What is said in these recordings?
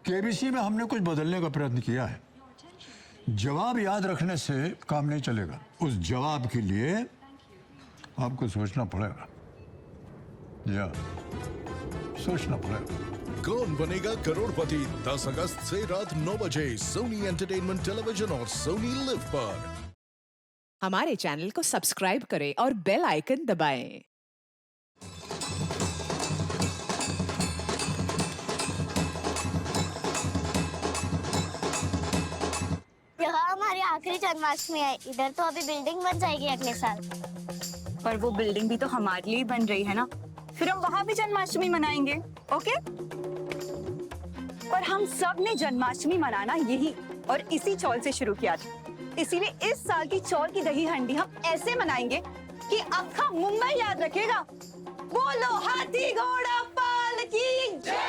KBC में हमने कुछ बदलने का प्रयत्न किया है। जवाब याद रखने से काम नहीं चलेगा, उस जवाब के लिए आपको सोचना पड़ेगा। या सोचना पड़ेगा। कौन बनेगा करोड़पति 10 अगस्त से रात 9 बजे सोनी एंटरटेनमेंट टेलीविजन और सोनी लिव पर। हमारे चैनल को सब्सक्राइब करें और बेल आइकन दबाएं। यह हमारी आखिरी जन्माष्टमी है। इधर तो अभी बिल्डिंग बन जाएगी अगले साल। पर वो बिल्डिंग भी तो हमारे लिए बन रही है ना, फिर हम वहाँ भी जन्माष्टमी मनाएंगे, ओके? पर हम सब ने जन्माष्टमी मनाना यही और इसी चौल से शुरू किया था। इसीलिए इस साल की चौल की दही हंडी हम ऐसे मनाएंगे कि आखा मुंबई याद रखेगा। बोलो हाथी घोड़ा पाल की जय।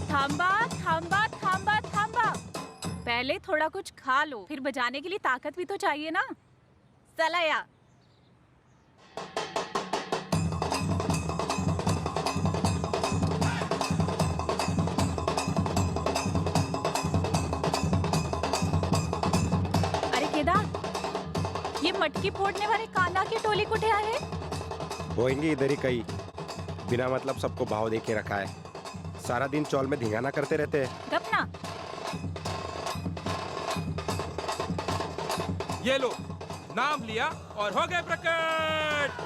थांबा थांबा थांबा थांबा, पहले थोड़ा कुछ खा लो, फिर बजाने के लिए ताकत भी तो चाहिए ना। चला या अरे केदार, ये मटकी फोड़ने वाले कान्हा की टोली कुठे आहे? होएंगे इधर ही कहीं, बिना मतलब सबको भाव दे के रखा है। सारा दिन चौल में धिंगाना करते रहते हैं। गपना। ये लो, नाम लिया और हो गए प्रकट।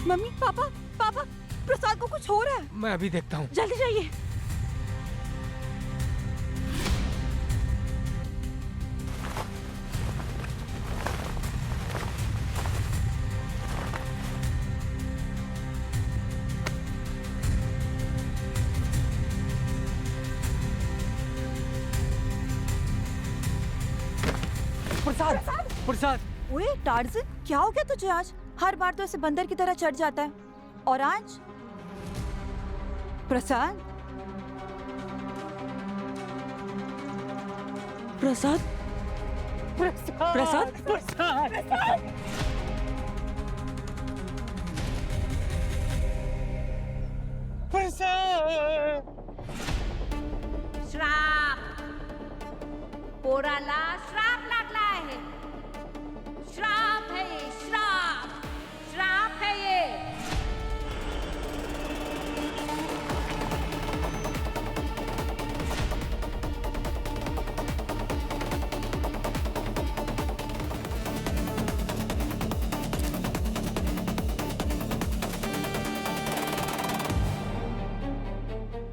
मम्मी, पापा, पापा, प्रसाद को कुछ हो रहा है। मैं अभी देखता हूँ। जल्दी जाइए। प्रसाद, प्रसाद। ओए टार्ज़न, क्या हो गया तुझे आज? हर बार तो ऐसे बंदर की तरह चढ़ जाता है, और आज? प्रसाद, प्रसाद, प्रसाद, प्रसाद, श्राप, पोराला श्राप लागला आहे। श्राप है ये, श्राप, श्राप है ये।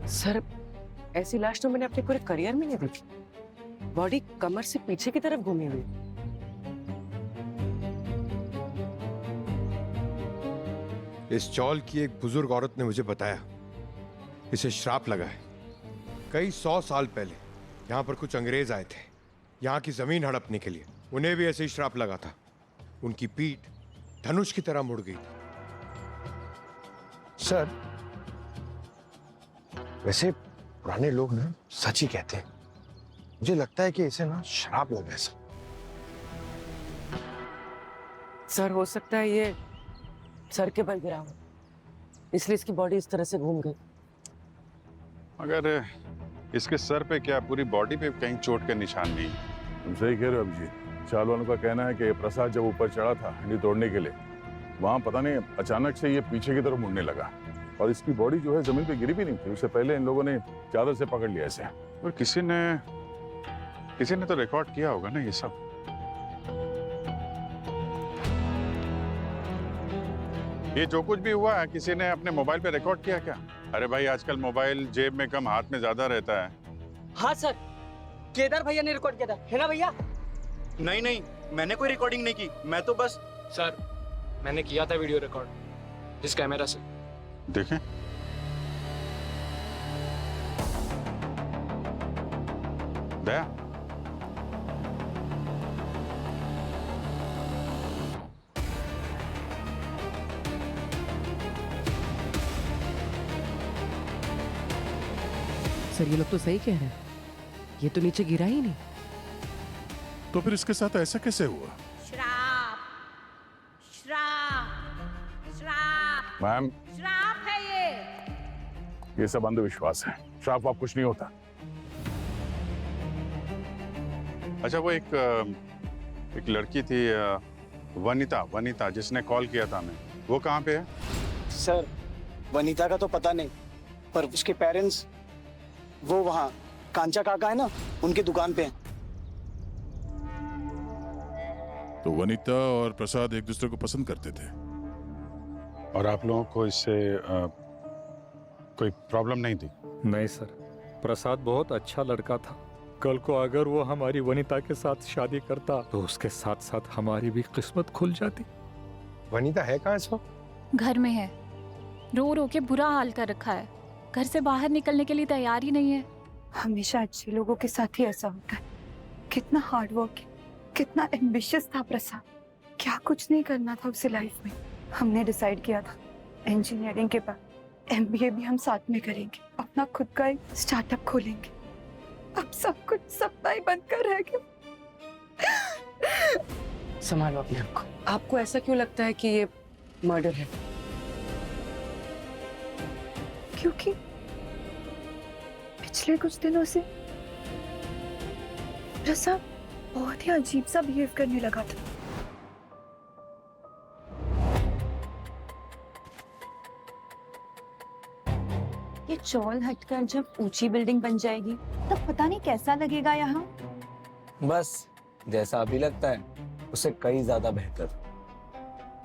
सर, ऐसी लाश तो मैंने अपने पूरे करियर में नहीं देखी। बॉडी कमर से पीछे की तरफ घूमी हुई। इस चौल की एक बुजुर्ग औरत ने मुझे बताया, इसे श्राप लगा है। कई 100 साल पहले यहाँ पर कुछ अंग्रेज आए थे, यहाँ की जमीन हड़पने के लिए। उन्हें भी ऐसे ही श्राप लगा था। उनकी पीठ धनुष की तरह मुड़ गई थी। सर, वैसे पुराने लोग ना सच ही कहते हैं। मुझे लगता है कि इसे ना श्राप लगा है। सर, हो सकता है ये सर के बल गिरा हो, इसलिए इसकी बॉडी इस तरह से घूम गई। मगर इसके सर पे क्या पूरी बॉडी पे कहीं चोट के निशान नहीं? तुम सही कह रहे हो अभिजीत। चाल वालों का कहना है कि प्रसाद जब ऊपर चढ़ा था हंडी तोड़ने के लिए, वहां पता नहीं अचानक से ये पीछे की तरफ मुड़ने लगा और इसकी बॉडी जो है जमीन पे गिरी भी नहीं थी। उससे पहले इन लोगों ने चादर से पकड़ लिया इसे। और किसी ने तो रिकॉर्ड किया होगा ना ये सब। ये जो कुछ भी हुआ है किसी ने अपने मोबाइल पे रिकॉर्ड किया क्या? अरे भाई आजकल मोबाइल जेब में कम हाथ में ज्यादा रहता है। हाँ सर, केदार भैया ने रिकॉर्ड किया था, है ना भैया? नहीं, मैंने कोई रिकॉर्डिंग नहीं की, मैं तो बस। सर, मैंने किया था वीडियो रिकॉर्ड इस कैमरा से। देखें। दया, सर ये लोग तो सही कह रहे हैं, ये तो नीचे गिरा ही नहीं। तो फिर इसके साथ ऐसा कैसे हुआ? श्राप, श्राप, श्राप, मैम, श्राप है ये सब अंधविश्वास है। श्राप वाप कुछ नहीं होता। अच्छा वो एक लड़की थी वनिता जिसने कॉल किया था हमें, वो कहाँ पे है? सर वनीता का तो पता नहीं, पर उसके पेरेंट्स वो वहाँ कांचा काका है ना, उनकी दुकान पे हैं। तो वनिता और प्रसाद एक दूसरे को पसंद करते थे और आप लोगों को इससे कोई प्रॉब्लम नहीं थी? नहीं सर, प्रसाद बहुत अच्छा लड़का था। कल को अगर वो हमारी वनिता के साथ शादी करता तो उसके साथ साथ हमारी भी किस्मत खुल जाती। वनिता है कहाँ इस वक्त? घर में है, रो रो के बुरा हाल कर रखा है, घर से बाहर निकलने के लिए तैयार ही नहीं है। हमेशा अच्छे लोगों के साथ ही ऐसा होता है। कितना हार्ड वर्क, कितना एम्बिशियस था प्रसाद। क्या कुछ नहीं करना था उसे लाइफ में। हमने डिसाइड किया था इंजीनियरिंग के बाद MBA भी हम साथ में करेंगे, अपना खुद का एक स्टार्टअप खोलेंगे। अब सब कुछ सपना ही बनकर रह गया। संभालो अपने आप को। आपको ऐसा क्यों लगता है कि ये मर्डर है? क्योंकि पिछले कुछ दिनों से प्रसाद बहुत ही अजीब सा बिहेव करने लगा था। ये चौल हटकर जब ऊंची बिल्डिंग बन जाएगी तब पता नहीं कैसा लगेगा यहाँ। बस जैसा अभी लगता है उससे कई ज्यादा बेहतर,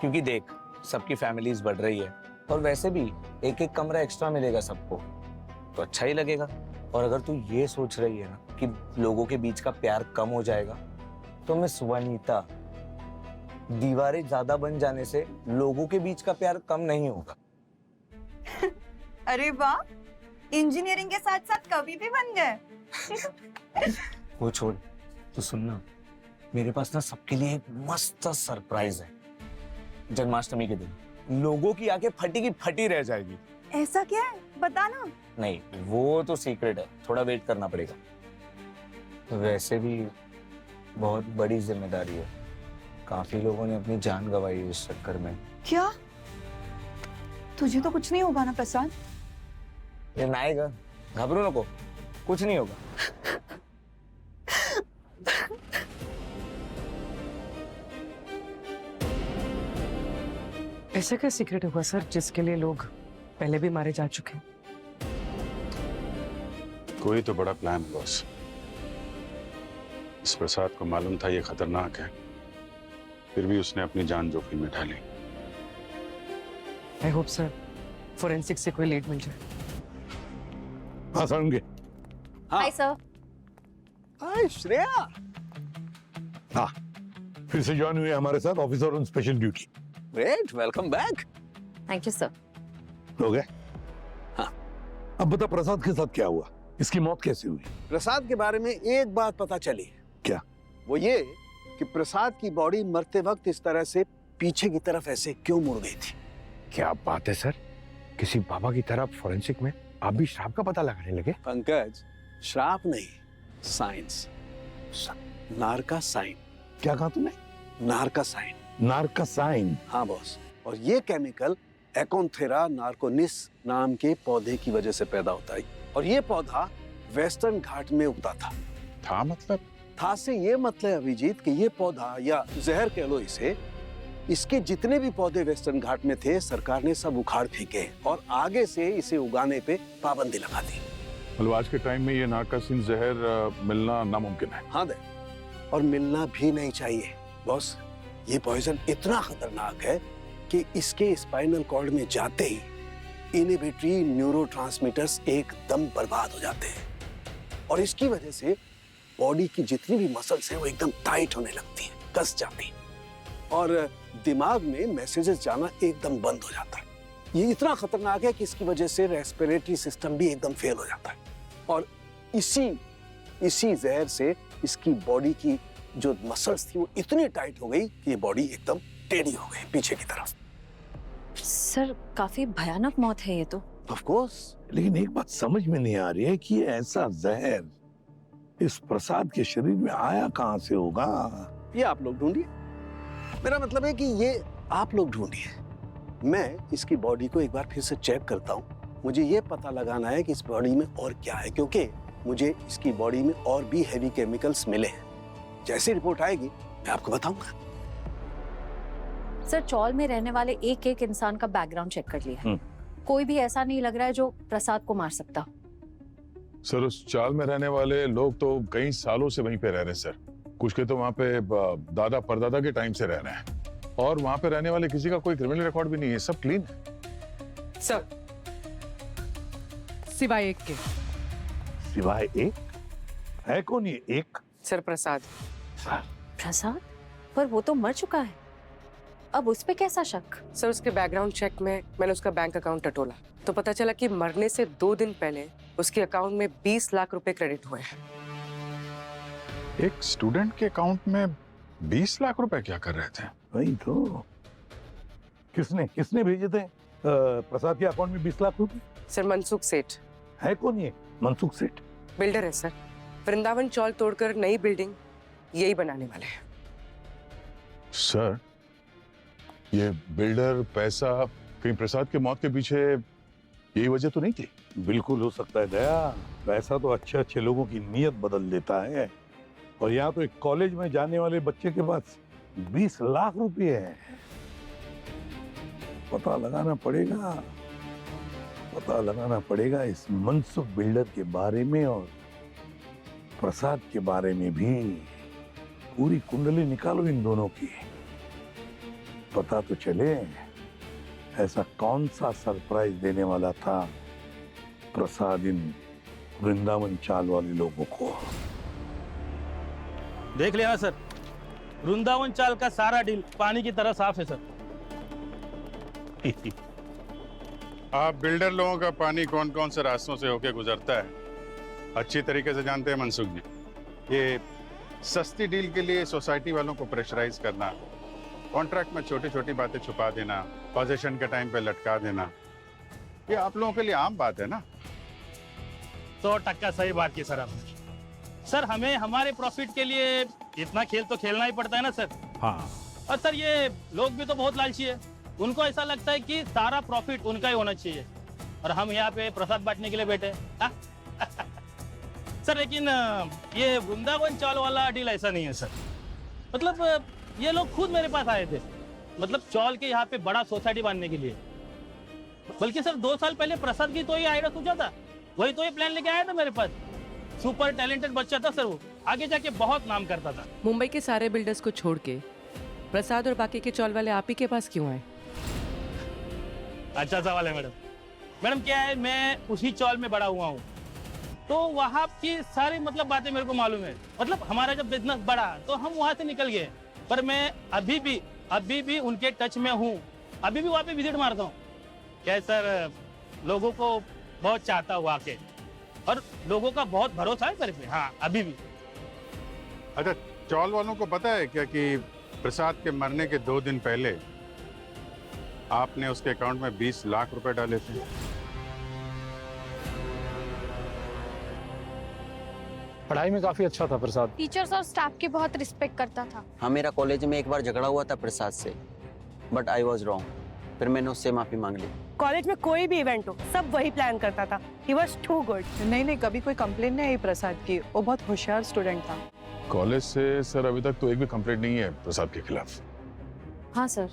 क्योंकि देख सबकी फैमिलीज बढ़ रही है और वैसे भी एक एक कमरा एक्स्ट्रा मिलेगा सबको, तो अच्छा ही लगेगा। और अगर तू ये सोच रही है ना कि लोगों के बीच का प्यार कम हो जाएगा, तो मिस वनीता, दीवारें ज्यादा बन जाने से लोगों के बीच का प्यार कम नहीं होगा। अरे वाह, इंजीनियरिंग के साथ साथ कवि भी बन गए। वो छोड़, तू सुनना, मेरे पास ना सबके लिए एक मस्त सरप्राइज है। जन्माष्टमी के दिन लोगों की आंखें फटी की फटी रह जाएगी। ऐसा क्या है, बताना। नहीं, वो तो सीक्रेट है, थोड़ा वेट करना पड़ेगा। वैसे भी बहुत बड़ी जिम्मेदारी है, काफी लोगों ने अपनी जान गंवाई इस चक्कर में। क्या? तुझे तो कुछ नहीं होगा ना प्रसाद? ये नाएगा, घबरो नको, कुछ नहीं होगा। ऐसा क्या सीक्रेट होगा सर जिसके लिए लोग पहले भी मारे जा चुके हैं? कोई तो बड़ा प्लान बॉस। इस प्रसाद को मालूम था ये खतरनाक है, फिर भी उसने अपनी जान जोखिम में डाली। आई होप सर फोरेंसिक से कोई लीड मिल जाए। हाँ समझे। Hi sir. हाय श्रेया। हाँ, फिर से ज्वाइन हुए हमारे साथ officer on special duty. Great, welcome back. Thank you sir. हो गए? हाँ, अब बता प्रसाद के साथ क्या हुआ, इसकी मौत कैसे हुई? प्रसाद के बारे में एक बात पता चली। क्या? वो ये कि प्रसाद की बॉडी मरते वक्त इस तरह से पीछे की तरफ ऐसे क्यों मुड़ गई थी। क्या बात है सर, किसी बाबा की तरह फोरेंसिक में आप भी श्राप का पता लगाने लगे? पंकज, श्राप नहीं, साइंस, नार का साइन। क्या कहा तुमने? नार का साइन। नार का साइन? हाँ बॉस, और ये केमिकल एकोन्थेरा नार्कोनिस नाम के पौधे की वजह से पैदा होता है, और ये पौधा वेस्टर्न घाट में उगता था। था मतलब? था से ये मतलब अभिजीत कि ये पौधा, या जहर कह लो इसे, इसके जितने भी पौधे वेस्टर्न घाट में थे सरकार ने सब उखाड़ फेंके और आगे से इसे उगाने पे पाबंदी लगा दी। मतलब आज के टाइम में ये नारकासीन जहर मिलना नामुमकिन है। हाँ दे, और मिलना भी नहीं चाहिए बॉस। ये पॉइजन इतना खतरनाक है कि इसके स्पाइनल कॉर्ड में जाते ही इनहिबिटरी न्यूरोट्रांसमीटर्स एकदम बर्बाद हो जाते हैं और इसकी वजह से बॉडी की जितनी भी मसल्स हैं वो एकदम टाइट होने लगती हैं, कस जाती हैं और दिमाग में मैसेजेस जाना एकदम बंद हो जाता है। ये इतना खतरनाक है कि इसकी वजह से रेस्पिरेटरी सिस्टम भी एकदम फेल हो जाता है और इसी जहर से इसकी बॉडी की जो मसल्स थी वो इतनी टाइट हो गई कि ये बॉडी एकदम टेढ़ी हो गई पीछे की तरफ। सर काफी भयानक मौत है ये तो। ऑफ कोर्स, लेकिन एक बात समझ में नहीं आ रही है कि ऐसा जहर इस प्रसाद के शरीर में आया कहां से होगा। ये आप लोग ढूंढिए। मेरा मतलब है कि ये आप लोग ढूंढिए, मैं इसकी बॉडी को एक बार फिर से चेक करता हूँ। मुझे ये पता लगाना है कि इस बॉडी में और क्या है, क्योंकि मुझे इसकी बॉडी में और भी हैवी केमिकल्स मिले हैं। जैसी रिपोर्ट आएगी मैं आपको बताऊंगा। सर चौल में रहने वाले एक एक इंसान का बैकग्राउंड चेक कर लिया है, कोई भी ऐसा नहीं लग रहा है जो प्रसाद को मार सकता। सर उस चाल में रहने वाले लोग तो कई सालों से वहीं पे रह रहे हैं सर। कुछ के तो वहाँ पे दादा परदादा के टाइम से रह रहे हैं और वहाँ पे रहने वाले किसी का कोई क्रिमिनल रिकॉर्ड भी नहीं है, सब क्लीन है। सर सिवाय एक के। सिवाय एक? है कौन ये एक? सर प्रसाद। प्रसाद? पर वो तो मर चुका है, अब उस पे कैसा शक? सर उसके बैकग्राउंड चेक में मैंने उसका बैंक अकाउंट टटोला तो पता चला कि मरने से 2 दिन पहले उसके अकाउंट में 20 लाख रुपए क्रेडिट हुए हैं। एक स्टूडेंट के अकाउंट में 20 लाख रुपए क्या कर रहे थे? वही तो। किसने भेजे थे प्रसाद के अकाउंट में 20 लाख रुपए? सर मनसुख सेठ। है कौन ये मनसुख सेठ? बिल्डर है सर, वृंदावन चौल तोड़कर नई बिल्डिंग यही बनाने वाले हैं। सर ये बिल्डर पैसा कहीं प्रसाद के मौत के पीछे यही वजह तो नहीं थी? बिल्कुल हो सकता है दया, पैसा तो अच्छे लोगों की नीयत बदल देता है और यहाँ तो एक कॉलेज में जाने वाले बच्चे के पास 20 लाख रुपए है। पता लगाना पड़ेगा इस मनसुख बिल्डर के बारे में और प्रसाद के बारे में भी। पूरी कुंडली निकालो इन दोनों की, पता तो चले ऐसा कौन सा सरप्राइज देने वाला था प्रसाद इन वृंदावन चाल वाले लोगों को। देख लिया सर, वृंदावन चाल का सारा डील पानी की तरह साफ है सर। आप बिल्डर लोगों का पानी कौन कौन से रास्तों से होके गुजरता है अच्छी तरीके से जानते हैं मनसुख जी। ये सस्ती डील के लिए सोसाइटी वालों को प्रेशराइज करना, कॉन्ट्रैक्ट में छोटी छोटी बातें छुपा देना, पोजीशन के टाइम पे लटका देना, ये आप लोगों के लिए आम बात है ना। 100% सही बात की सर आपने। सर हमें हमारे प्रॉफिट के लिए इतना खेल तो खेलना ही पड़ता है ना सर। हाँ। और सर ये लोग भी तो बहुत लालची है, उनको ऐसा लगता है कि सारा प्रॉफिट उनका ही होना चाहिए और हम यहाँ पे प्रसाद बांटने के लिए बैठे हैं। सर लेकिन ये वृंदावन चाल वाला डील ऐसा नहीं है सर। मतलब ये लोग खुद मेरे पास आए थे, मतलब चौल के यहाँ पे बड़ा सोसाइटी बांधने के लिए। बल्कि सर 2 साल पहले प्रसाद की तो ये आइडिया सोचा था, वही तो ये प्लान लेके आया था मेरे पास। सुपर टैलेंटेड बच्चा था सर, वो आगे जाके बहुत नाम करता था। मुंबई के सारे बिल्डर्स को छोड़ के प्रसाद और बाकी के चौल वाले आप ही के पास क्यों आए? अच्छा सवाल है मैडम। मैडम क्या है, मैं उसी चौल में बड़ा हुआ हूँ तो वहाँ की सारी मतलब बातें मेरे को मालूम है। मतलब हमारा जब बिजनेस बढ़ा तो हम वहाँ से निकल गए, पर मैं अभी भी उनके टच में हूँ, अभी भी वहाँ पे विजिट मारता हूँ। क्या है सर, लोगों को बहुत चाहता हूँ आके और लोगों का बहुत भरोसा है मेरे पे। हाँ अभी भी। अच्छा चौल वालों को पता है क्या कि प्रसाद के मरने के 2 दिन पहले आपने उसके अकाउंट में 20 लाख रुपए डाले थे? पढ़ाई में काफी अच्छा था प्रसाद। टीचर्स और स्टाफ की बहुत रिस्पेक्ट करता था। हाँ मेरा कॉलेज में एक बार झगड़ा हुआ था प्रसाद से, बट आई वॉज रॉन्ग। फिर मैंने उससे माफी मांग ली। कॉलेज में कोई भी इवेंट हो सब वही प्लान करता था। He was too good। नहीं कभी कोई कंप्लेंट नहीं आई प्रसाद की, वो बहुत होशियार स्टूडेंट था। कॉलेज से सर अभी तक तो एक भी कंप्लेंट नहीं है प्रसाद के खिलाफ। हाँ सर,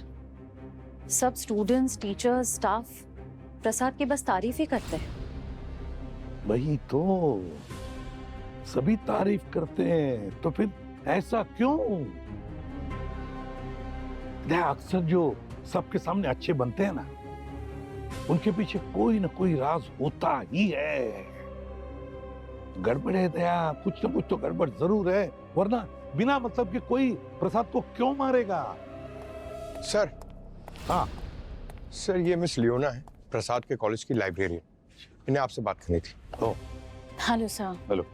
सब स्टूडेंट्स, टीचर्स, स्टाफ प्रसाद की बस तारीफ ही करते हैं। वही तो, सभी तारीफ करते हैं, तो फिर ऐसा क्यों? अक्सर जो सबके सामने अच्छे बनते हैं ना, उनके पीछे कोई ना कोई राज होता ही है। गड़बड़ है दया, कुछ ना कुछ तो गड़बड़ जरूर है, वरना बिना मतलब के कोई प्रसाद को क्यों मारेगा? सर। हाँ सर, ये मिस लियोना है, प्रसाद के कॉलेज की लाइब्रेरियन। इन्हें आपसे बात करनी थी। Hello sir. हेलो।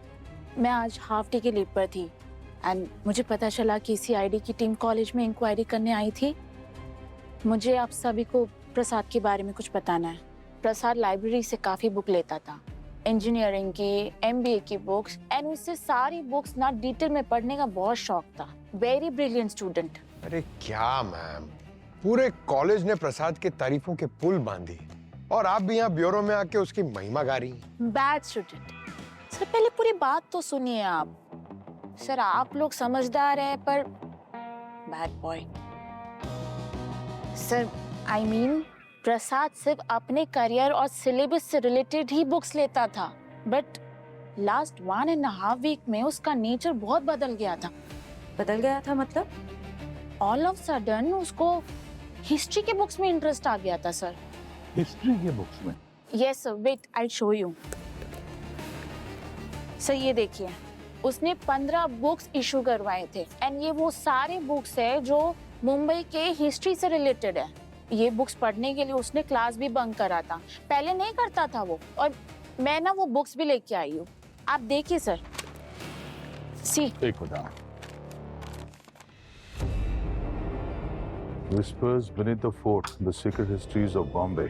मैं आज हाफ डे की लीव पर थी एंड मुझे पता चला कि सीआईडी की टीम कॉलेज में इंक्वायरी करने आई थी। मुझे आप सभी को प्रसाद के बारे में कुछ बताना है। प्रसाद लाइब्रेरी से काफी बुक लेता था, इंजीनियरिंग की, एमबीए की बुक्स, एंड उससे सारी बुक्स ना डिटेल में पढ़ने का बहुत शौक था। Very brilliant student. अरे क्या मैम, पूरे कॉलेज ने प्रसाद के तारीफों के पुल बांधी और आप भी यहाँ ब्यूरो में आके उसकी महिमा गा रही। Bad student. सर पहले पूरी बात तो सुनिए आप। सर आप लोग समझदार हैं पर bad boy. Sir I mean Prasad सिर्फ अपने करियर और सिलेबस से रिलेटेड ही बुक्स लेता था, बट लास्ट 1.5 वीक में उसका नेचर बहुत बदल गया था। बदल गया था मतलब? ऑल ऑफ सडन उसको हिस्ट्री के बुक्स में इंटरेस्ट आ गया था सर। हिस्ट्री के बुक्स में? Yes sir, wait I show you. Sir ये देखिए, उसने 15 बुक्स इशू करवाए थे एंड ये वो सारे बुक्स है जो मुंबई के हिस्ट्री से रिलेटेड है। ये बुक्स पढ़ने के लिए उसने क्लास भी बंक करा था। पहले नहीं करता था वो, और मैं ना वो बुक्स भी लेके आई हूँ, आप देखिए sir. See Whispers beneath the fort, the secret histories of Bombay.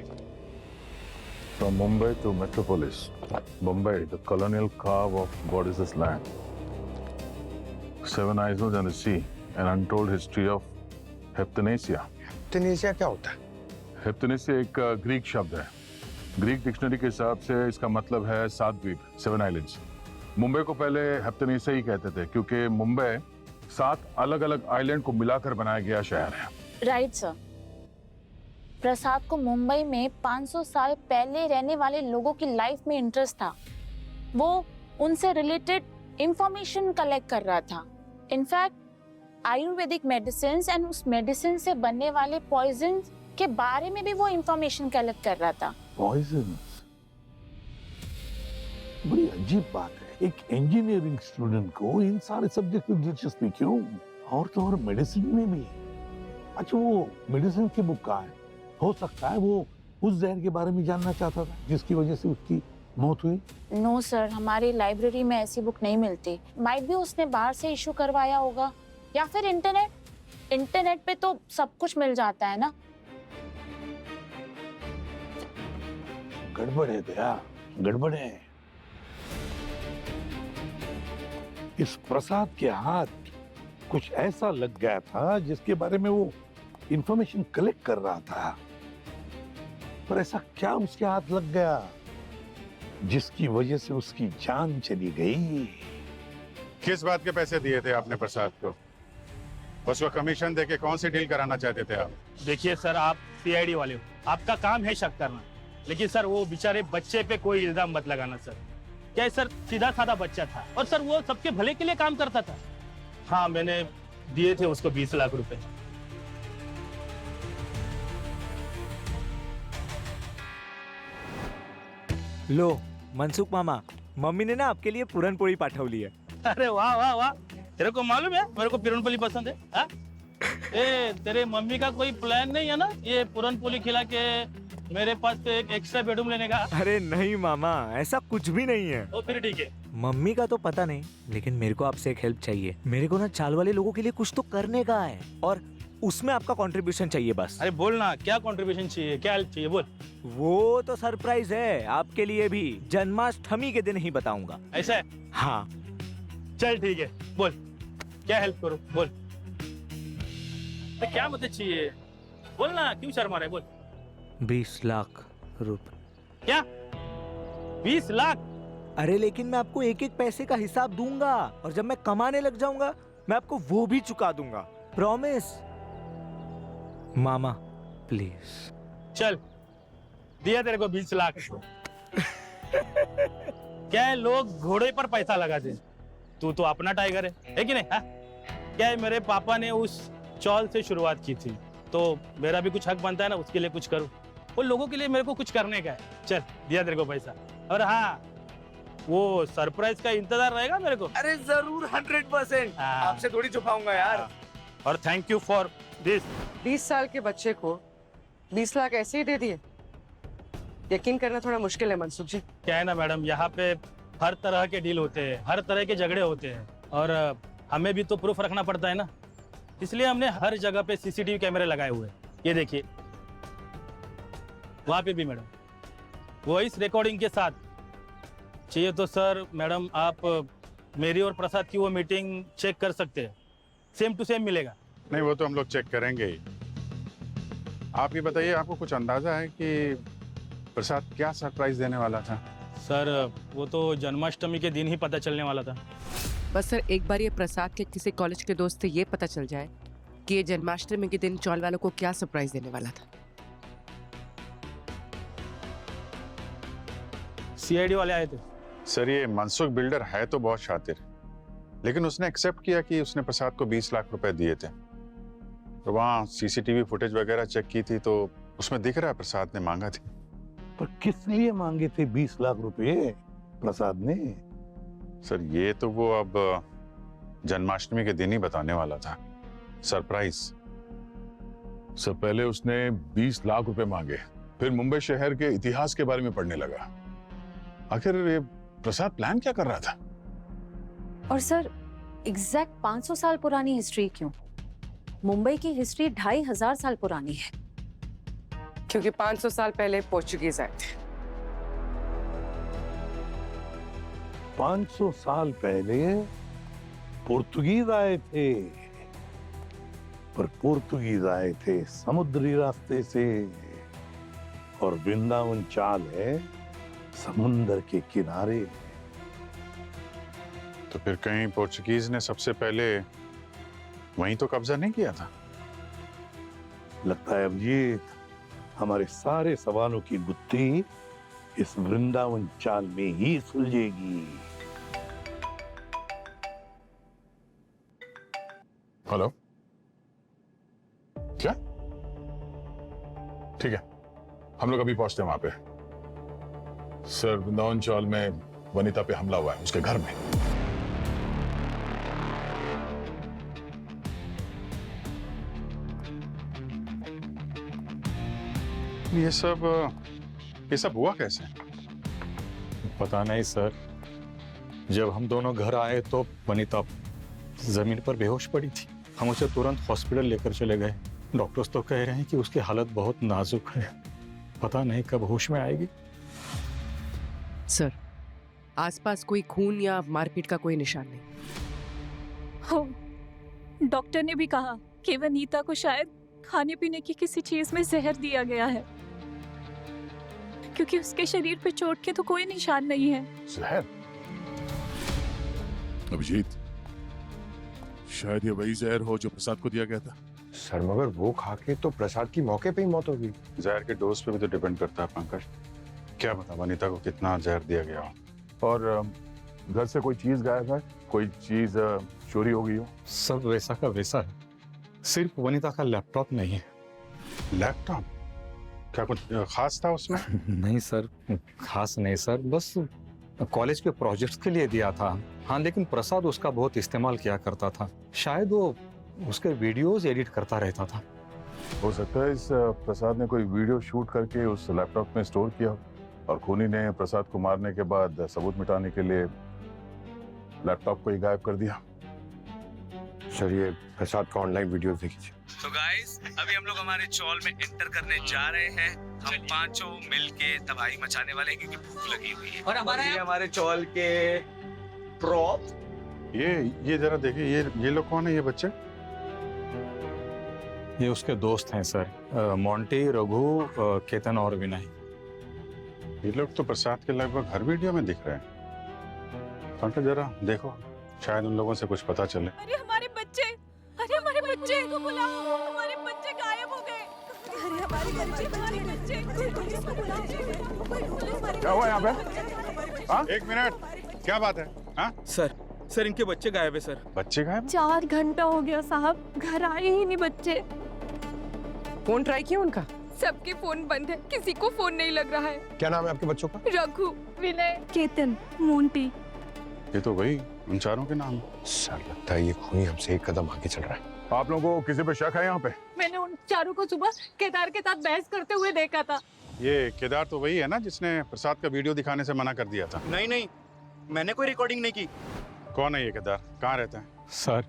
From Mumbai to Metropolis, Bombay, the colonial carve of goddesses' land. 7 islands and a sea, an untold history of Heptanasia. Heptanasia क्या होता है? Heptanasia एक Greek शब्द है। Greek dictionary के हिसाब से इसका मतलब है 7 द्वीप, 7 आइलैंड्स। मुंबई को पहले हेप्टनेसिया ही कहते थे क्योंकि मुंबई 7 अलग-अलग आइलैंड को मिलाकर बनाया गया शहर है। Right sir. प्रसाद को मुंबई में 500 साल पहले रहने वाले लोगों की लाइफ में इंटरेस्ट था। वो उनसे रिलेटेड इंफॉर्मेशन कलेक्ट कर रहा था। इनफैक्ट आयुर्वेदिक मेडिसिन एंड उस मेडिसिन से बनने वाले पॉइजन के बारे में भी वो इंफॉर्मेशन कलेक्ट कर रहा था। पॉइजन? बड़ी अजीब बात है, एक इंजीनियरिंग स्टूडेंट को इन सारे सब्जेक्ट में दिलचस्पी क्यों? और तो और मेडिसिन में भी। अच्छा, वो मेडिसिन की बुक कहाँ है? हो सकता है वो उस जहर के बारे में जानना चाहता था जिसकी वजह से उसकी मौत हुई। नो सर, हमारी लाइब्रेरी में ऐसी बुक नहीं मिलती। माइट भी उसने बाहर से इशू करवाया होगा, या फिर इंटरनेट पे तो सब कुछ मिल जाता है ना। गड़बड़ है दया, गड़बड़ है। इस प्रसाद के हाथ कुछ ऐसा लग गया था जिसके बारे में वो इंफॉर्मेशन कलेक्ट कर रहा था, पर ऐसा क्या उसके हाथ लग गया जिसकी वजह से उसकी जान चली गई? किस बात के पैसे दिए थे आपने प्रसाद को? उसको कमीशन देके कौन सी डील कराना चाहते थे आप? देखिए सर, आप सीआईडी वाले हो, आपका काम है शक करना, लेकिन सर वो बेचारे बच्चे पे कोई इल्जाम मत लगाना सर। क्या सर, सीधा साधा बच्चा था और सर वो सबके भले के लिए काम करता था। हाँ, मैंने दिए थे उसको 20 लाख रुपए। लो मनसुख मामा, मम्मी ने ना आपके लिए पुरणपोळी पाठवली है। अरे वाह वाह वाह, तेरे को मालूम है मेरे को पुरणपोली पसंद है। हा? ए, तेरे मम्मी का कोई प्लान नहीं है ना ये पुरणपोली खिला के मेरे पास पे एक एक्स्ट्रा बेडरूम लेने का? अरे नहीं मामा, ऐसा कुछ भी नहीं है। तो फिर ठीक है। मम्मी का तो पता नहीं, लेकिन मेरे को आपसे एक हेल्प चाहिए। मेरे को ना चाल वाले लोगों के लिए कुछ तो करने का है और उसमें आपका कंट्रीब्यूशन चाहिए बस। अरे बोल ना, क्या कंट्रीब्यूशन चाहिए, क्या हेल्प चाहिए, बोल। वो तो सरप्राइज है आपके लिए भी, जन्माष्टमी के दिन ही बताऊंगा। ऐसा है? हाँ चल ठीक है, बोल क्या हेल्प करूं, बोल। तो क्या मदद चाहिए, बोल ना, क्यों शर्मा रहे, बोल। 20 लाख रुपए। क्या 20 लाख? अरे लेकिन मैं आपको एक एक पैसे का हिसाब दूंगा और जब मैं कमाने लग जाऊंगा मैं आपको वो भी चुका दूंगा, प्रॉमिस। Mama please. चल दिया तेरे को 20 लाख। क्या है, लोग घोड़े पर पैसा लगाते हैं, तू तो अपना टाइगर है कि नहीं? हाँ? क्या है, मेरे पापा ने उस चौल से शुरुआत की थी, तो मेरा भी कुछ हक बनता है ना, उसके लिए कुछ करूं। वो लोगों के लिए मेरे को कुछ करने का है। चल दिया तेरे को पैसा। और हाँ, वो सरप्राइज का इंतजार रहेगा मेरे को। अरे जरूर 100%। आपसे थोड़ी छुपाऊंगा यार। और थैंक यू फॉर दिस। 20 साल के बच्चे को 20 लाख ऐसे ही दे दिए? यकीन करना थोड़ा मुश्किल है मनसुख जी। क्या है ना मैडम, यहाँ पे हर तरह के डील होते हैं, हर तरह के झगड़े होते हैं, और हमें भी तो प्रूफ रखना पड़ता है ना, इसलिए हमने हर जगह पे सीसीटीवी कैमरे लगाए हुए हैं। ये देखिए, वहाँ पे भी मैडम, वॉइस रिकॉर्डिंग के साथ। चाहिए तो सर मैडम, आप मेरी और प्रसाद की वो मीटिंग चेक कर सकते हैं, सेम टू सेम मिलेगा। नहीं, वो तो हम लोग चेक करेंगे ही। आप ये बताइए, आपको कुछ अंदाजा है कि प्रसाद क्या सरप्राइज देने वाला था? सर वो तो जन्माष्टमी के दिन ही पता चलने वाला था। बस सर एक बार ये प्रसाद के किसी कॉलेज के दोस्त से ये पता चल जाए कि ये जन्माष्टमी के दिन चौल वालों को क्या सरप्राइज देने वाला था। सीआईडी वाले आए थे। सर ये मनसुख बिल्डर है तो बहुत शातिर, लेकिन उसने एक्सेप्ट किया कि उसने प्रसाद को 20 लाख रुपए दिए थे। तो वहाँ सीसीटीवी फुटेज वगैरह चेक की थी, तो उसमें दिख रहा है प्रसाद ने मांगा थी। पर किस लिए मांगे थे 20 लाख रुपए प्रसाद ने? सर ये तो वो अब जन्माष्टमी के दिन ही बताने वाला था, सरप्राइज। सर पहले उसने 20 लाख रुपए मांगे, फिर मुंबई शहर के इतिहास के बारे में पढ़ने लगा। आखिर ये प्रसाद प्लान क्या कर रहा था? और सर एग्जैक्ट 500 साल पुरानी हिस्ट्री क्यों? मुंबई की हिस्ट्री 2500 साल पुरानी है। क्योंकि 500 साल पहले पोर्चुगीज आए थे। 500 साल पहले पुर्तगीज आए थे, पर पुर्तगीज आए थे समुद्री रास्ते से, और वृंदावन चाल है समुंदर के किनारे। तो फिर कहीं पोर्चुगीज ने सबसे पहले वहीं तो कब्जा नहीं किया था? लगता है अभिजीत हमारे सारे सवालों की गुत्थी इस वृंदावन चाल में ही सुलझेगी। हेलो, क्या? ठीक है, हम लोग अभी पहुंचते हैं वहां पे। सर वृंदावन चाल में वनिता पे हमला हुआ है, उसके घर में। ये सब हुआ कैसे? पता नहीं सर, जब हम दोनों घर आए तो वनिता जमीन पर बेहोश पड़ी थी। हम उसे तुरंत हॉस्पिटल लेकर चले गए। डॉक्टर्स तो कह रहे हैं कि उसकी हालत बहुत नाजुक है, पता नहीं कब होश में आएगी। सर आसपास कोई खून या मारपीट का कोई निशान नहीं। हो, डॉक्टर ने भी कहा कि वनीता को शायद खाने पीने की किसी चीज में जहर दिया गया है, क्योंकि उसके शरीर पे चोट के तो कोई निशान नहीं है। जहर? अभिजीत, शायद ये वही जहर हो जो प्रसाद को दिया गया था। सर मगर वो खा के तो प्रसाद की मौके पे ही मौत हो गई। जहर के डोज पे भी तो डिपेंड करता है पंकज। क्या पता वनिता को कितना जहर दिया गया हो। और घर से कोई चीज गायब है? कोई चीज चोरी हो गई हो? सब वैसा का वैसा है, सिर्फ वनिता का लैपटॉप नहीं है। लैपटॉप? क्या कुछ खास था उसमें? नहीं सर, खास नहीं सर, बस कॉलेज के प्रोजेक्ट्स के लिए दिया था। हाँ, लेकिन प्रसाद उसका बहुत इस्तेमाल किया करता था। शायद वो उसके वीडियोस एडिट करता रहता था। हो सकता है इस प्रसाद ने कोई वीडियो शूट करके उस लैपटॉप में स्टोर किया और खूनी ने प्रसाद को मारने के बाद सबूत मिटाने के लिए लैपटॉप को ही गायब कर दिया। सर ये प्रसाद का ऑनलाइन वीडियो देखिए। तो गाइस, अभी हम लोग हमारे चौल में एंटर करने जा रहे हैं। हम पांचों मिलके तबाही मचाने वाले हैं क्योंकि भूख लगी हुई है। और हमारे चौल के प्रॉप। ये जरा देखिए, ये लोग कौन है? ये बच्चे? ये उसके दोस्त हैं सर, मोंटी, रघु, केतन और विनय। ये लोग तो प्रसाद के लगभग हर वीडियो में दिख रहे हैं। पंकज जरा देखो, शायद उन लोगों से कुछ पता चले। अरे हमारे बच्चे को बुलाओ, हमारे बच्चे गायब हो गए। क्या हुआ यहाँ पे? हाँ? 1 मिनट, क्या बात है? हाँ? सर इनके बच्चे गायब है सर। बच्चे गायब? 4 घंटा हो गया साहब, घर आए ही नहीं बच्चे। फोन ट्राई किया उनका? सबके फोन बंद है, किसी को फोन नहीं लग रहा है। क्या नाम है आपके बच्चों का? रघु, विनय, केतन, मोंटी। ये तो वही उन चारों के नाम। सर लगता है ये खूनी हमसे एक कदम आगे चल रहा है। आप लोगों को किसी पे शक है यहाँ पे? मैंने उन चारों को सुबह केदार के साथ बहस करते हुए देखा था। ये केदार तो वही है ना जिसने प्रसाद का वीडियो दिखाने से मना कर दिया था? नहीं, मैंने कोई रिकॉर्डिंग नहीं की। कौन है ये केदार? कहाँ रहता है? सर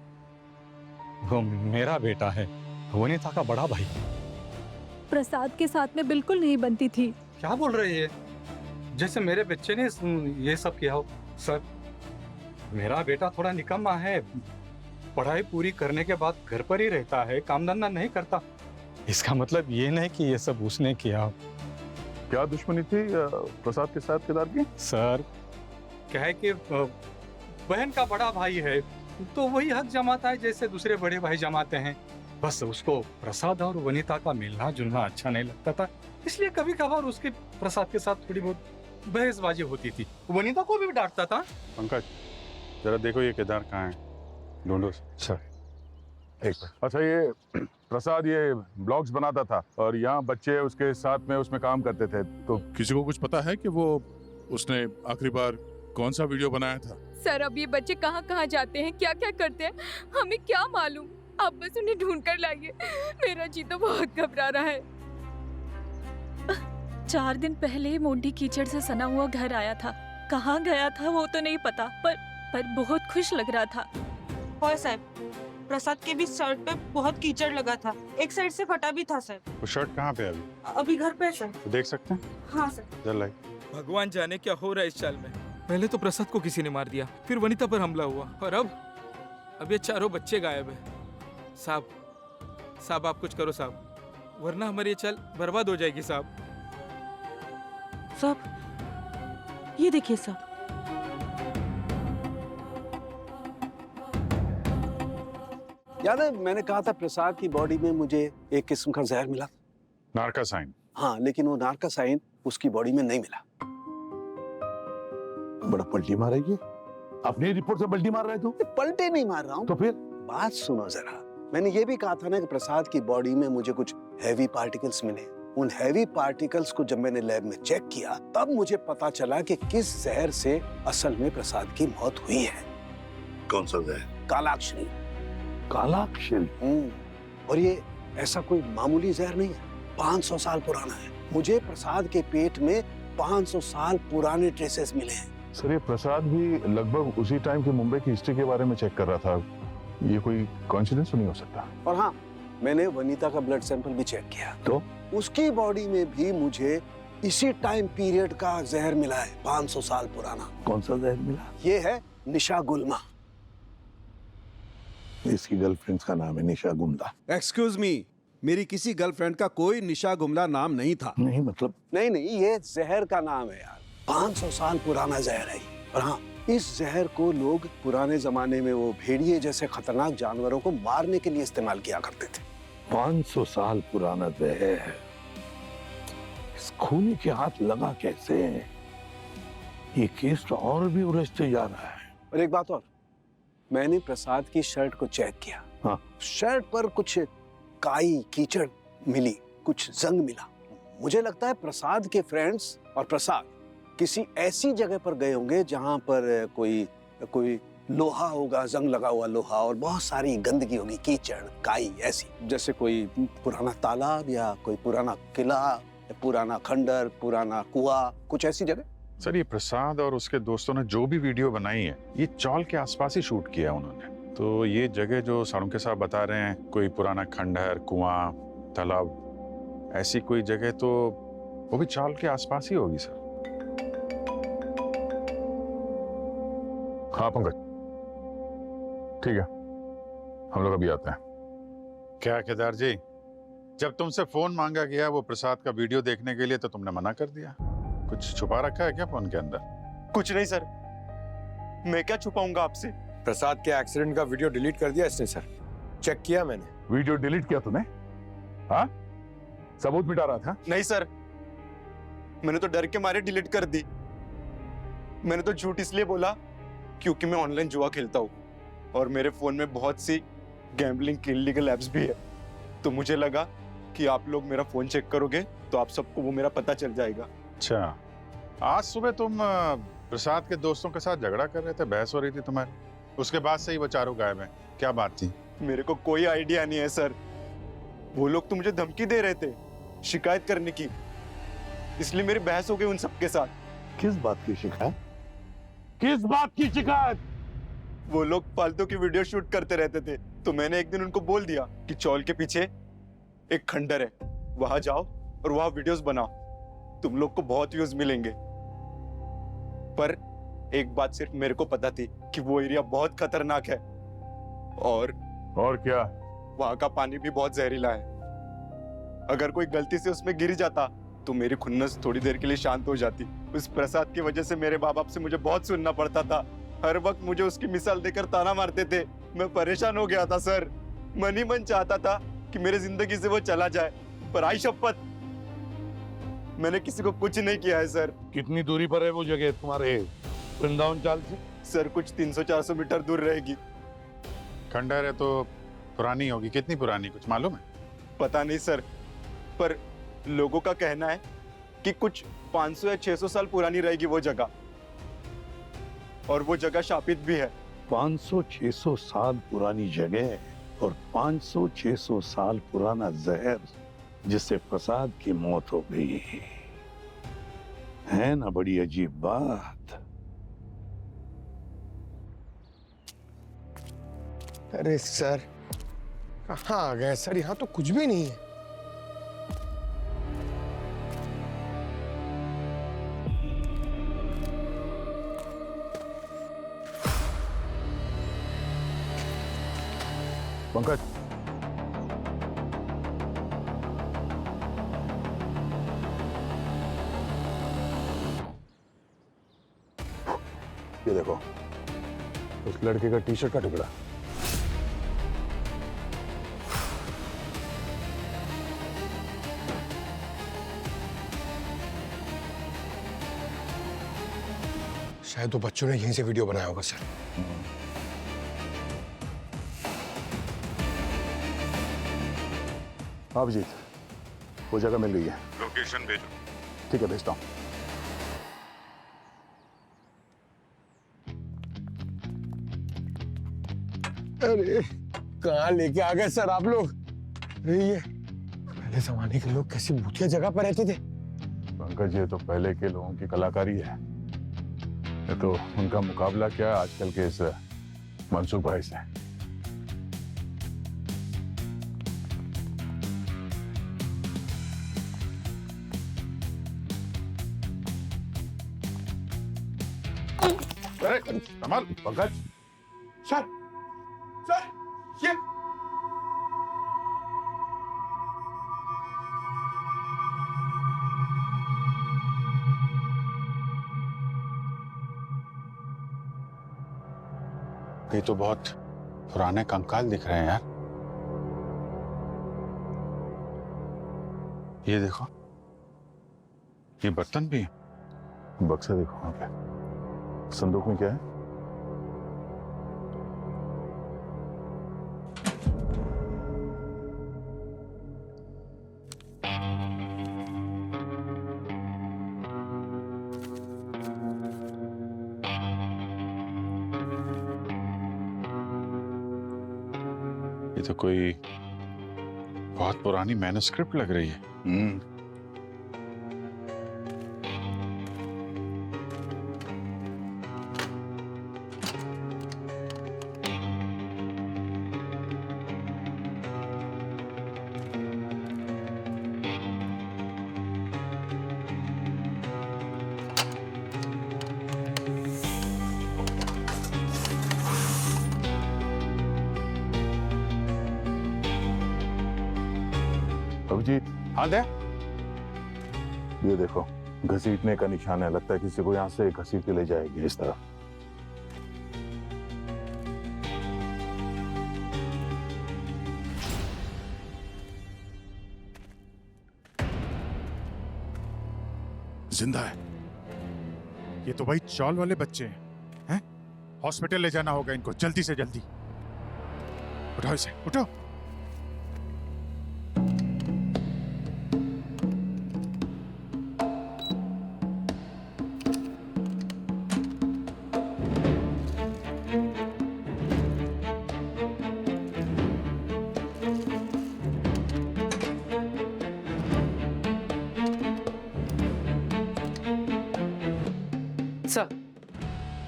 वो मेरा बेटा है, वनीता का बड़ा भाई। प्रसाद के साथ में बिल्कुल नहीं बनती थी। क्या बोल रही है? जैसे मेरे बच्चे ने ये सब किया हो। सर मेरा बेटा थोड़ा निकम्मा है, पढ़ाई पूरी करने के बाद घर पर ही रहता है, काम धंधा नहीं करता। इसका मतलब ये नहीं कि ये सब उसने किया। क्या दुश्मनी थी प्रसाद के साथ केदार की? सर क्या है कि बहन का बड़ा भाई है तो वही हक जमाता है जैसे दूसरे बड़े भाई जमाते हैं। बस उसको प्रसाद और वनीता का मिलना जुलना अच्छा नहीं लगता था, इसलिए कभी कभार उसके प्रसाद के साथ थोड़ी बहुत बहसबाजी होती थी। वनीता को भी डांटता था। पंकज जरा देखो ये केदार कहाँ है, ढूंढो। सर एक मिनट। अच्छा ये प्रसाद ये ब्लॉग्स बनाता था और यहाँ बच्चे उसके साथ में उसमें काम करते थे, तो किसी को कुछ पता है कि वो उसने आखिरी बार कौन सा वीडियो बनाया था? सर अब ये बच्चे कहाँ कहाँ जाते हैं, क्या क्या करते हैं, हमें क्या मालूम। आप बस उन्हें ढूंढ कर लाइए, मेरा जी तो बहुत घबरा रहा है। 4 दिन पहले ही मोंटी कीचड़ से सना हुआ घर आया था। कहाँ गया था वो तो नहीं पता, पर बहुत खुश लग रहा था। और साहब प्रसाद के भी शर्ट पे बहुत कीचड़ लगा था, एक साइड से फटा भी था सर। वो शर्ट कहाँ पे है अभी? अभी घर पे है सर। तो देख सकते हैं? हाँ सर। चल लाई। भगवान जाने क्या हो रहा है इस चाल में। पहले तो प्रसाद को किसी ने मार दिया, फिर वनीता पर हमला हुआ और अब ये चारों बच्चे गायब है। साहब आप कुछ करो साहब, वरना हमारी ये चाल बर्बाद हो जाएगी साहब। साहब ये देखिए साहब, याद है मैंने कहा था प्रसाद की बॉडी में मुझे एक किस्म का जहर मिला? नार्कोसाइन। हाँ, लेकिन वो नार्कोसाइन उसकी बॉडी में नहीं मिला। बड़ा पलटी मार रही है। अपनी रिपोर्ट से पलटी मार रहे तू? पलटी नहीं मार रहा हूँ। तो फिर बात सुनो जरा। मैंने ये भी कहा था ना कि प्रसाद की बॉडी में मुझे कुछ हैवी पार्टिकल्स मिले। उन हैवी पार्टिकल्स को जब मैंने लैब में चेक किया तब मुझे पता चला कि किस जहर से असल में प्रसाद की मौत हुई है। कौन सा जहर? कालाक्षरी। कालाक्षरी? और ये ऐसा कोई मामूली जहर नहीं है, 500 साल पुराना है। मुझे प्रसाद के पेट में 500 साल पुराने ट्रेसेस मिले हैं। सर ये प्रसाद भी लगभग उसी टाइम की मुंबई की हिस्ट्री के बारे में चेक कर रहा था, ये कोई कोइंसिडेंस तो नहीं हो सकता? और हाँ, मैंने वनीता का ब्लड सैंपल भी चेक किया, तो उसकी बॉडी में भी मुझे इसी टाइम पीरियड का जहर मिला है, 500 साल पुराना। कौन सा जहर मिला? ये है निशा गुल्मा। इसकी गर्लफ्रेंड का नाम है निशा गुमला। एक्सक्यूज मी, मेरी किसी गर्लफ्रेंड का कोई निशा गुमला नाम नहीं था। नहीं मतलब? नहीं, ये जहर का नाम है यार, 500 साल पुराना जहर है। और हाँ, इस जहर को लोग पुराने जमाने में वो भेड़िए जैसे खतरनाक जानवरों को मारने के लिए इस्तेमाल किया करते थे। 500 साल पुराना जहर है, इस खूनी के हाथ लगा कैसे? ये केस तो और भी उलझते जा रहा है। और एक बात और, मैंने प्रसाद की शर्ट को चेक किया। हाँ। शर्ट पर कुछ काई कीचड़ मिली, कुछ जंग मिला। मुझे लगता है प्रसाद के फ्रेंड्स और प्रसाद किसी ऐसी जगह पर गए होंगे जहां पर कोई लोहा होगा, जंग लगा हुआ लोहा, और बहुत सारी गंदगी होगी, कीचड़ काई ऐसी, जैसे कोई पुराना तालाब या कोई पुराना किला, पुराना खंडर, पुराना कुआं, कुछ ऐसी जगह। सर ये प्रसाद और उसके दोस्तों ने जो भी वीडियो बनाई है ये चौल के आसपास ही शूट किया है उन्होंने। तो ये जगह जो साड़ुंके साहब बता रहे हैं, कोई पुराना खंडहर, कुआं, तालाब, ऐसी कोई जगह तो वो भी चौल के आसपास ही होगी सर। हाँ पंकज, ठीक है, हम लोग अभी आते हैं। क्या केदार जी, जब तुमसे फोन मांगा गया वो प्रसाद का वीडियो देखने के लिए तो तुमने मना कर दिया। कुछ छुपा रखा है क्या फोन के अंदर? कुछ नहीं सर, मैं क्या छुपाऊंगा आपसे। प्रसाद के एक्सीडेंट का वीडियो डिलीट कर दिया इसने सर, चेक किया मैंने। वीडियो डिलीट किया तूने? हाँ सबूत मिटा रहा था? नहीं सर, मैंने तो डर के मारे डिलीट कर दी। मैंने तो झूठ इसलिए बोला क्योंकि मैं ऑनलाइन जुआ खेलता हूँ और मेरे फोन में बहुत सी गैम्बलिंग इल्लीगल एप्स भी है। तो मुझे लगा कि आप लोग मेरा फोन चेक करोगे तो आप सबको वो मेरा पता चल जाएगा। अच्छा, आज सुबह तुम प्रसाद के दोस्तों के साथ झगड़ा कर रहे थे, बहस हो रही थी तुम्हारी, उसके बाद से ही वो चारों गायब हैं। क्या बात थी? मेरे को कोई आइडिया नहीं है सर। वो लोग तो मुझे धमकी दे रहे थे शिकायत करने की, इसलिए मेरी बहस हो गई उन सबके साथ। किस बात की शिकायत? किस बात की शिकायत? वो लोग फालतू की वीडियो शूट करते रहते थे, तो मैंने एक दिन उनको बोल दिया कि चौल के पीछे एक खंडर है, वहां जाओ और वहां वीडियोस बनाओ, तुम लोग को बहुत व्यूज मिलेंगे। पर एक बात सिर्फ मेरे को पता थी कि वो एरिया बहुत खतरनाक है और क्या? वहां का पानी भी बहुत जहरीला है। अगर कोई गलती से उसमें गिर जाता तो मेरी खुन्नस थोड़ी देर के लिए शांत हो जाती। उस प्रसाद की वजह से मेरे माँ बाप से मुझे बहुत सुनना पड़ता था। हर वक्त मुझे उसकी मिसाल देकर ताना मारते थे। मैं परेशान हो गया था सर। मन ही मन चाहता था कि मेरी जिंदगी से वो चला जाए, पर आई शपथ मैंने किसी को कुछ नहीं किया है सर। कितनी दूरी पर है वो जगह तुम्हारे वृंदावन चाल से? सर कुछ 300-400 मीटर दूर रहेगी। खंडर है तो पुरानी होगी। कितनी पुरानी, कुछ मालूम है? पता नहीं सर, पर लोगों का कहना है कि कुछ 500 या 600 साल पुरानी रहेगी वो जगह, और वो जगह शापित भी है। 500-600 साल पुरानी जगह और 500-600 साल पुराना जहर जिससे प्रसाद की मौत हो गई, है ना बड़ी अजीब बात। अरे सर, कहाँ आ गए सर? यहाँ तो कुछ भी नहीं है। पंकज, ये देखो, उस लड़के का टी शर्ट का टुकड़ा। शायद तो बच्चों ने यहीं से वीडियो बनाया होगा सर। अभिजीत, वो जगह मिल गई है। लोकेशन भेजो। ठीक है, भेजता हूँ। अरे कहाँ लेके आ गए सर आप लोग? अरे ये पहले जमाने के लोग कैसी भूतिया जगह पर रहते थे। पंकज, ये तो पहले के लोगों की कलाकारी है। ये तो उनका मुकाबला क्या है आजकल के इस मनसूख भाई से। कमाल। पंकज, सर, सर, ये ये तो बहुत पुराने कंकाल दिख रहे हैं यार। ये देखो, ये बर्तन भी है। बक्सा देखो वहां पे। संदूक में क्या है? ये तो कोई बहुत पुरानी मैन्युस्क्रिप्ट लग रही है। अभिजीत, हाँ दे। ये देखो, घसीटने का निशान है। लगता है किसी को यहाँ से घसीट के ले जाएगी इस तरफ। जिंदा है। ये तो भाई चौल वाले बच्चे हैं। हॉस्पिटल ले जाना होगा इनको, जल्दी से जल्दी। उठाओ इसे, उठाओ।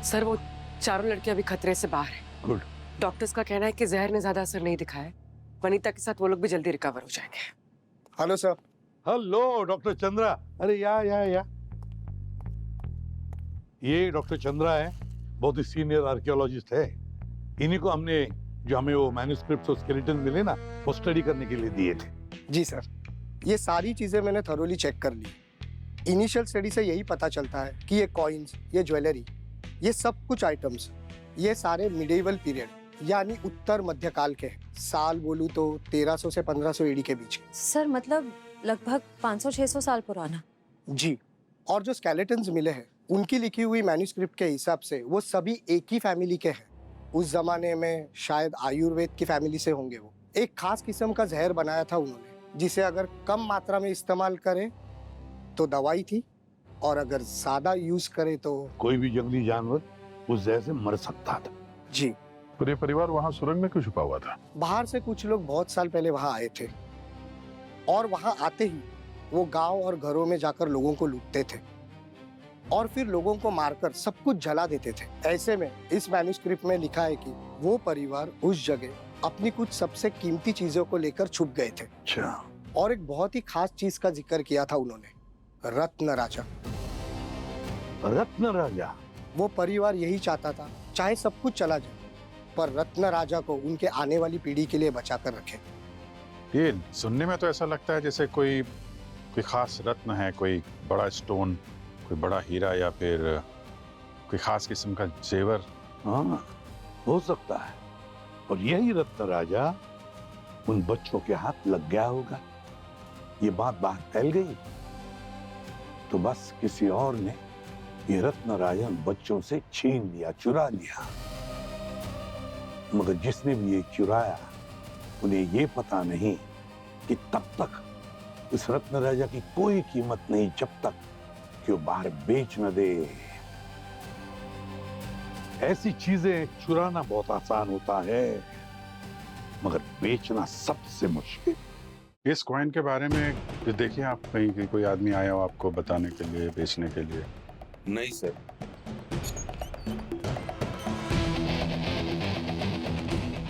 सर वो चारों लड़के अभी खतरे से बाहर हैं। गुड। डॉक्टर्स का कहना है कि जहर ने ज्यादा असर नहीं दिखाया है। वनीता के साथ वो लोग भी जल्दी रिकवर हो जाएंगे। Hello sir. Hello doctor Chandra. अरे या ये डॉक्टर चंद्रा है, बहुत ही सीनियर आर्कियोलॉजिस्ट है। इन्हीं को हमने जो हमें वो मैन्युस्क्रिप्ट और स्केलेटन मिले ना, वो स्टडी करने के लिए दिए थे। जी सर, ये सारी चीजें मैंने थरोली चेक कर ली। इनिशियल स्टडी से यही पता चलता है कि ये कॉइन्स, ये ज्वेलरी, ये सब कुछ आइटम्स, ये सारे मिडिवल पीरियड यानी उत्तर मध्यकाल के हैं। साल बोलूं तो 1300 से 1500 एडी के बीच। सर मतलब लगभग 500-600 साल पुराना। जी, और जो स्केलेटन्स मिले हैं उनकी लिखी हुई मैन्युस्क्रिप्ट के हिसाब से वो सभी एक ही फैमिली के हैं। उस जमाने में शायद आयुर्वेद की फैमिली से होंगे। वो एक खास किस्म का जहर बनाया था उन्होंने, जिसे अगर कम मात्रा में इस्तेमाल करें तो दवाई थी, और अगर ज्यादा यूज करे तो कोई भी जंगली जानवर उस जहर से मर सकता था। जी। पूरे परिवार वहाँ सुरंग में क्यों छुपा हुआ था? बाहर से कुछ लोग बहुत साल पहले वहां आए थे, और वहां आते ही वो गांव और घरों में जाकर लोगों को लूटते थे और फिर लोगों को मारकर सब कुछ जला देते थे। ऐसे में इस मैन्युस्क्रिप्ट में लिखा है कि वो परिवार उस जगह अपनी कुछ सबसे कीमती चीजों को लेकर छुप गए थे। अच्छा। और एक बहुत ही खास चीज का जिक्र किया था उन्होंने, रत्न राजा। रत्न राजा? वो परिवार यही चाहता था, चाहे सब कुछ चला जाए, पर रत्न राजा को उनके आने वाली पीढ़ी के लिए बचा कर रखे। ये सुनने में तो ऐसा लगता है जैसे कोई खास रत्न है, कोई बड़ा स्टोन, कोई बड़ा हीरा, या फिर कोई खास किस्म का जेवर। हाँ, हो सकता है। और यही रत्न राजा उन बच्चों के हाथ लग गया होगा। ये बात बाहर फैल गई तो बस किसी और ने ये रत्न राजा उन बच्चों से छीन लिया, चुरा लिया। मगर जिसने भी ये चुराया, उन्हें ये पता नहीं कि तब तक इस रत्न राजा की कोई कीमत नहीं, जब तक कि वो बाहर बेच न दे। ऐसी चीजें चुराना बहुत आसान होता है, मगर बेचना सबसे मुश्किल। इस कॉइन के बारे में देखिए आप, कहीं कि कोई आदमी आया हो आपको बताने के लिए, बेचने के लिए? नहीं सर।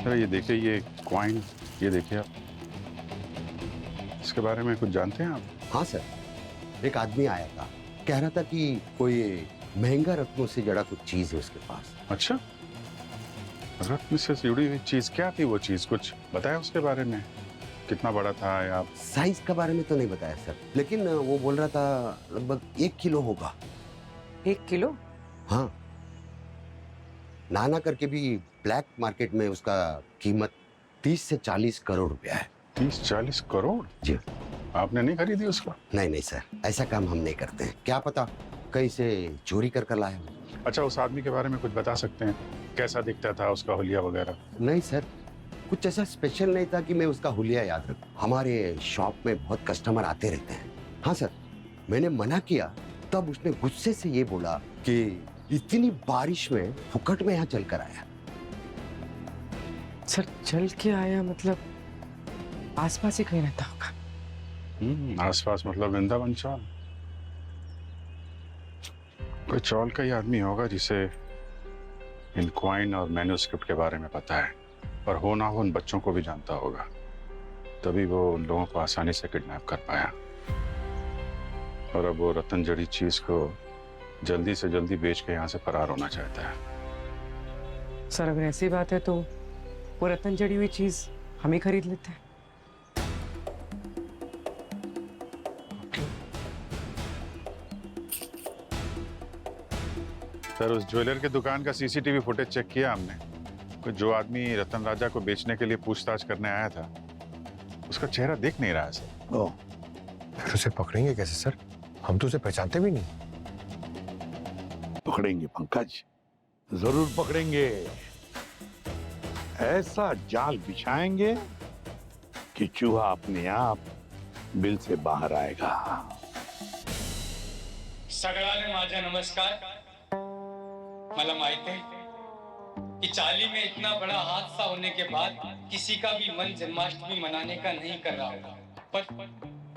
अरे ये देखिए, ये कॉइन, ये देखिए आप, इसके बारे में कुछ जानते हैं आप? हाँ सर, एक आदमी आया था, कह रहा था कि कोई महंगा रत्नों से जड़ा कुछ चीज है उसके पास। अच्छा, रत्न से जुड़ी हुई चीज? क्या थी वो चीज? कुछ बताया उसके बारे में? कितना बड़ा था? या साइज के बारे में तो नहीं बताया सर, लेकिन वो बोल रहा था लगभग 1 किलो होगा। 1 किलो? हाँ, नाना करके भी ब्लैक मार्केट में उसका कीमत 30 से 40 करोड़ रुपया है। 30-40 करोड़? जी। आपने नहीं खरीदी उसको? नहीं सर, ऐसा काम हम नहीं करते हैं। क्या पता कहीं से चोरी कर लाया हो। अच्छा, उस आदमी के बारे में कुछ बता सकते हैं? कैसा दिखता था, उसका हुलिया वगैरह? नहीं सर, कुछ ऐसा स्पेशल नहीं था कि मैं उसका हुलिया याद रखूं। हमारे शॉप में बहुत कस्टमर आते रहते हैं। हाँ सर, मैंने मना किया तब उसने गुस्से से ये बोला कि इतनी बारिश में फुकट में यहाँ चल कर आया। सर चल के आया मतलब आसपास ही कहीं रहता होगा। आसपास मतलब वृंदावन चौल? कोई चौल का ही आदमी होगा जिसे इन कॉइन और मैन्युस्क्रिप्ट के बारे में पता है, और हो ना हो उन बच्चों को भी जानता होगा, तभी वो उन लोगों को आसानी से किडनैप कर पाया। और अब वो रतन जड़ी चीज को जल्दी से जल्दी बेच के यहाँ से फरार होना चाहता है। सर अगर ऐसी बात है तो वो रतन जड़ी हुई चीज हम ही खरीद लेते हैं। सर उस ज्वेलर के दुकान का सीसीटीवी फुटेज चेक किया हमने। जो आदमी रतन राजा को बेचने के लिए पूछताछ करने आया था, उसका चेहरा दिख नहीं रहा है सर। फिर उसे पकड़ेंगे कैसे सर? हम तो उसे पहचानते भी नहीं। पकड़ेंगे पंकज, जरूर पकड़ेंगे। ऐसा जाल बिछाएंगे कि चूहा अपने आप बिल से बाहर आएगा। सगळ्यांना माझा नमस्कार। मला माहित है कि चाली में इतना बड़ा हादसा होने के बाद किसी का भी मन जन्माष्टमी मनाने का नहीं कर रहा होगा, पर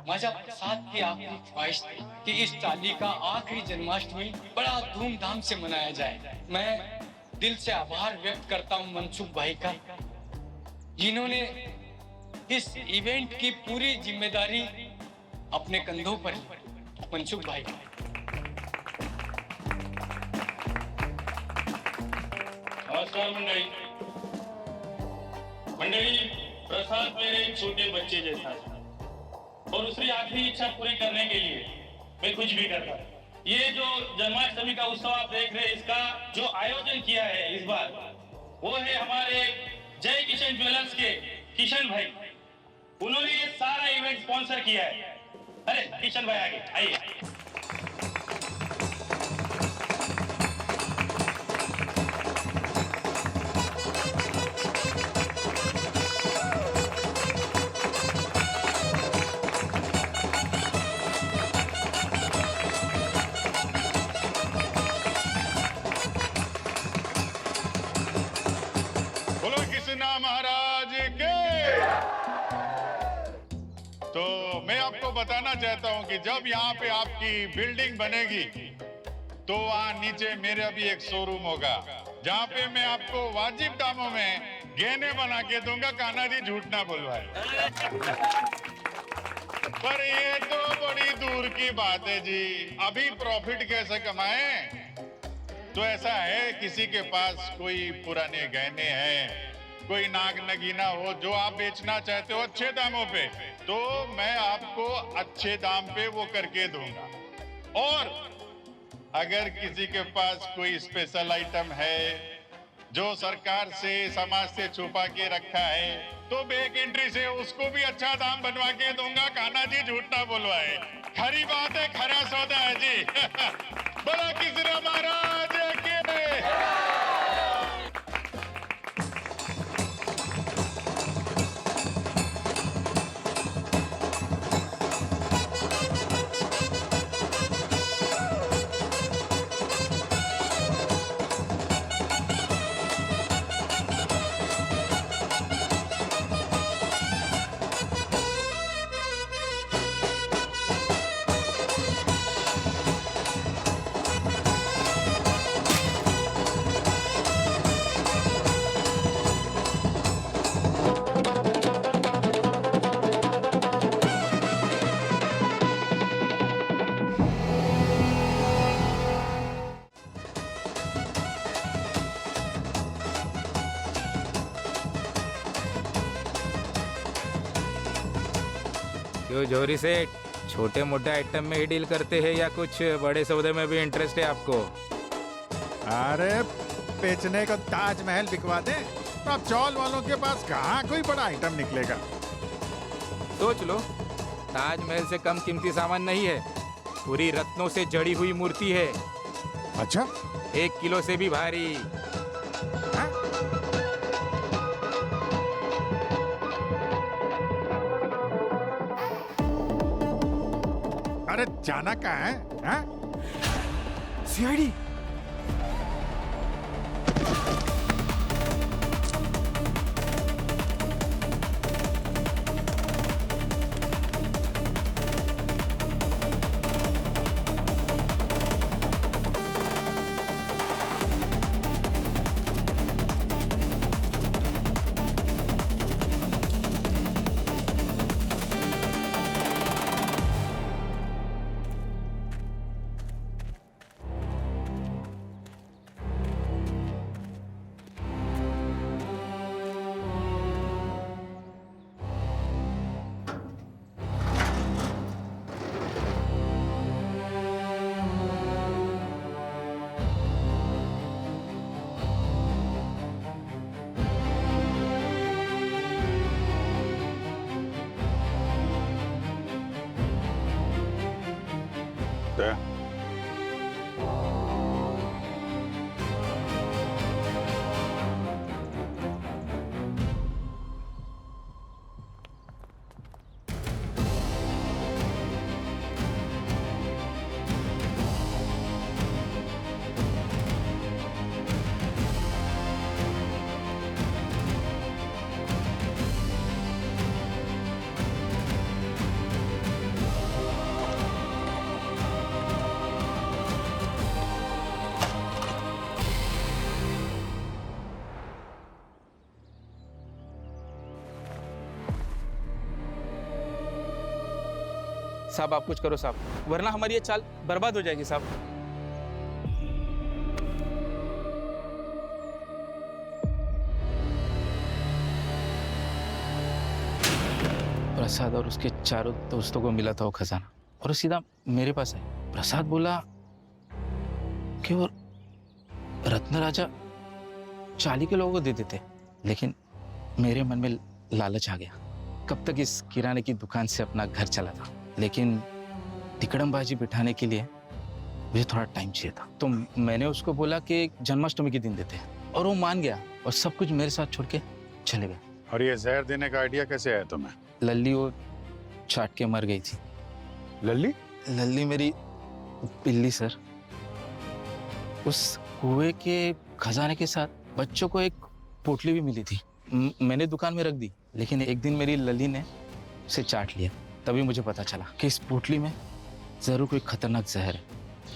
माझा प्रसाद की आखिरी ख्वाहिश थी कि इस चाली का आखिरी जन्माष्टमी बड़ा धूमधाम से मनाया जाए। मैं दिल से आभार व्यक्त करता हूं मनसुख भाई का, जिन्होंने इस इवेंट की पूरी जिम्मेदारी अपने कंधों पर ली। मनसुख भाई, नमस्कार मंडळी। प्रसाद मेरे छोटे बच्चे जैसा है और उसकी आखिरी इच्छा पूरी करने के लिए मैं कुछ भी करता। ये जो जन्माष्टमी का उत्सव आप देख रहे हैं, इसका जो आयोजन किया है इस बार, वो है हमारे जय किशन ज्वेलर्स के किशन भाई। उन्होंने ये सारा इवेंट स्पॉन्सर किया है। अरे किशन भाई आगे आइए। बोलो कृष्णा महाराज के। तो मैं आपको बताना चाहता हूं कि जब यहाँ पे आपकी बिल्डिंग बनेगी तो वहाँ नीचे मेरा भी एक शोरूम होगा, जहाँ पे मैं आपको वाजिब दामों में गहने बना के दूंगा। कान्हा जी झूठ ना बुलवाए। पर ये तो बड़ी दूर की बात है जी। अभी प्रॉफिट कैसे कमाएं? तो ऐसा है, किसी के पास कोई पुराने गहने हैं, कोई नाग नगीना हो जो आप बेचना चाहते हो अच्छे दामों पे, तो मैं आपको अच्छे दाम पे वो करके दूंगा। और अगर किसी के पास कोई स्पेशल आइटम है जो सरकार से समाज से छुपा के रखा है, तो बैक एंट्री से उसको भी अच्छा दाम बनवा के दूंगा। कान्हा जी झूठ ना बुलवाए। खरी बात है, खरा सौदा है जी। बड़ा किसरा महाराज के। क्यों जौहरी सेठ, छोटे मोटे आइटम में ही डील करते हैं या कुछ बड़े सौदे में भी इंटरेस्ट है आपको? अरे बेचने को ताजमहल बिकवा दे तो अब चौल वालों के पास कहाँ कोई बड़ा आइटम निकलेगा। सोच लो, ताजमहल से कम कीमती सामान नहीं है, पूरी रत्नों से जड़ी हुई मूर्ति है। अच्छा? 1 किलो से भी भारी। अरे जाना कहाँ है? हाँ? सीआईडी। साहब आप कुछ करो साहब, वरना हमारी ये चाल बर्बाद हो जाएगी साहब। प्रसाद और उसके चारों दोस्तों को मिला था वो खजाना और वो सीधा मेरे पास है। प्रसाद बोला कि वो रत्न राजा चाली के लोगों को दे देते, लेकिन मेरे मन में लालच आ गया। कब तक इस किराने की दुकान से अपना घर चला था, लेकिन तिकड़मबाजी बिठाने के लिए मुझे थोड़ा टाइम चाहिए था। तो मैंने उसको बोला कि जन्माष्टमी के दिन देते हैं और वो मान गया और सब कुछ मेरे साथ छोड़ के चले गए। और ये जहर देने का आइडिया कैसे आया तुम्हें? लल्ली वो चाट के मर गई थी। लल्ली? लल्ली मेरी बिल्ली सर। उस कुएं के खजाने के साथ बच्चों को एक पोटली भी मिली थी। मैंने दुकान में रख दी, लेकिन एक दिन मेरी लल्ली ने उसे चाट लिया। तभी मुझे पता चला कि इस पोटली में जरूर कोई खतरनाक जहर है।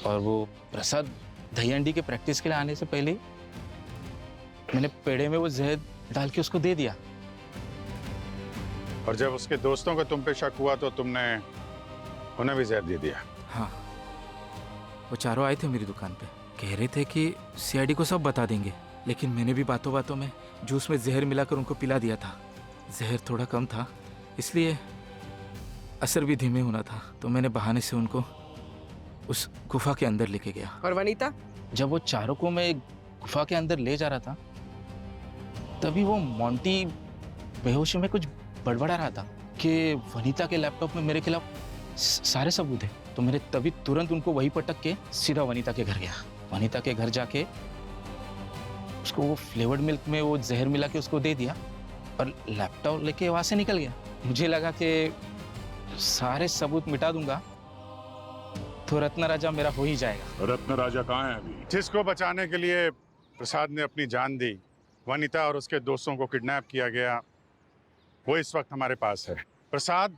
और वो प्रसाद दही अंडी के प्रैक्टिस के लिए आने से पहले मैंने पेड़े में वो जहर डाल के उसको दे दिया। और जब उसके दोस्तों को तुम पे शक हुआ तो तुमने उन्हें भी जहर दे दिया? हाँ, वो चारों आए थे मेरी दुकान पे, कह रहे थे कि सीआईडी को सब बता देंगे, लेकिन मैंने भी बातों बातों में जूस में जहर मिलाकर उनको पिला दिया था। जहर थोड़ा कम था, इसलिए असर भी धीमे होना था, तो मैंने बहाने से उनको उस गुफा के अंदर लेके गया। और वनीता? जब वो चारों को मैं गुफा के अंदर ले जा रहा था, तभी वो मोंटी बेहोशी में कुछ बड़बड़ा रहा था कि वनीता के लैपटॉप में मेरे खिलाफ सारे सबूत हैं। तो मैंने तभी तुरंत उनको वहीं पटक के सीधा वनीता के घर गया। वनीता के घर जाके उसको वो फ्लेवर्ड मिल्क में वो जहर मिला के उसको दे दिया और लैपटॉप लेके वहां से निकल गया। मुझे लगा कि सारे सबूत मिटा दूंगा तो रत्न राजा मेरा हो ही जाएगा। रत्न राजा कहाँ है अभी? जिसको बचाने के लिए प्रसाद ने अपनी जान दी, वनीता और उसके दोस्तों को किडनैप किया गया, वो इस वक्त हमारे पास है। प्रसाद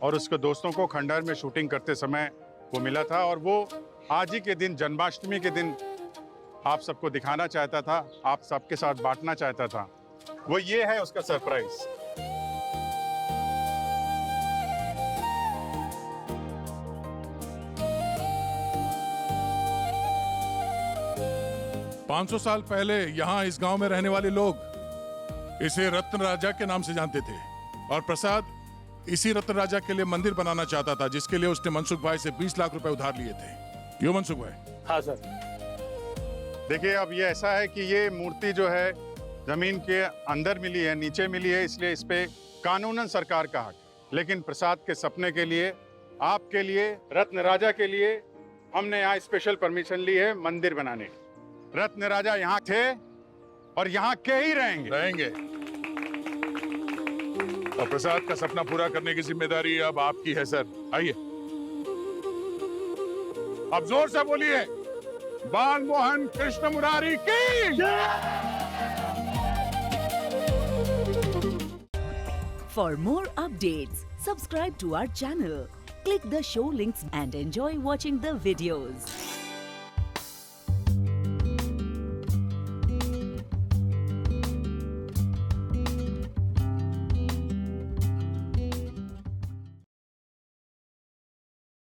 और उसके दोस्तों को खंडहर में शूटिंग करते समय वो मिला था और वो आज ही के दिन, जन्माष्टमी के दिन, आप सबको दिखाना चाहता था, आप सबके साथ बांटना चाहता था। वो ये है उसका सरप्राइज। पाँच 500 साल पहले यहाँ इस गांव में रहने वाले लोग इसे रत्न राजा के नाम से जानते थे और प्रसाद इसी रत्न राजा के लिए मंदिर बनाना चाहता था, जिसके लिए उसने मनसुख भाई से 20 लाख रुपए उधार लिए थे। क्यों मनसुख भाई? हाँ सर। देखिए, अब ये ऐसा है कि ये मूर्ति जो है जमीन के अंदर मिली है, नीचे मिली है, इसलिए इस पे कानूनन सरकार का हक है। लेकिन प्रसाद के सपने के लिए, आपके लिए, रत्न राजा के लिए हमने यहाँ स्पेशल परमिशन ली है मंदिर बनाने की। रत्न राजा यहाँ थे और यहाँ के ही रहेंगे। और प्रसाद का सपना पूरा करने की जिम्मेदारी अब आपकी है सर। आइए, अब जोर से बोलिए, बाल मोहन कृष्ण मुरारी की जय। For more updates, subscribe to our channel, click the show links and enjoy watching the videos.